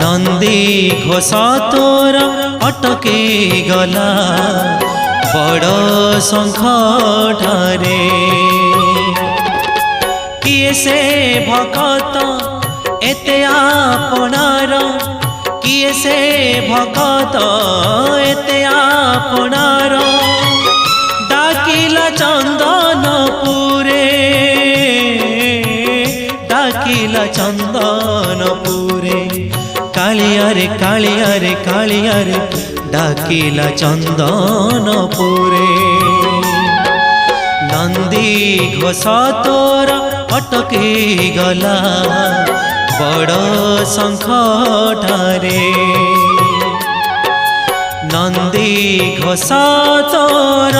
नंदी घोष तोर अटके गला बड़ शंख ठारे किए से भगत एते आपणार किए से भगत एते आपणार डाकिला चंदनपुरे डाकिला चंदनपुरे कालिया रे कालिया रे कालिया रे डाकिला चंदनपुरे नंदी घोष तोर अटके गला बड़ शंख ठारे नंदी घोष तोर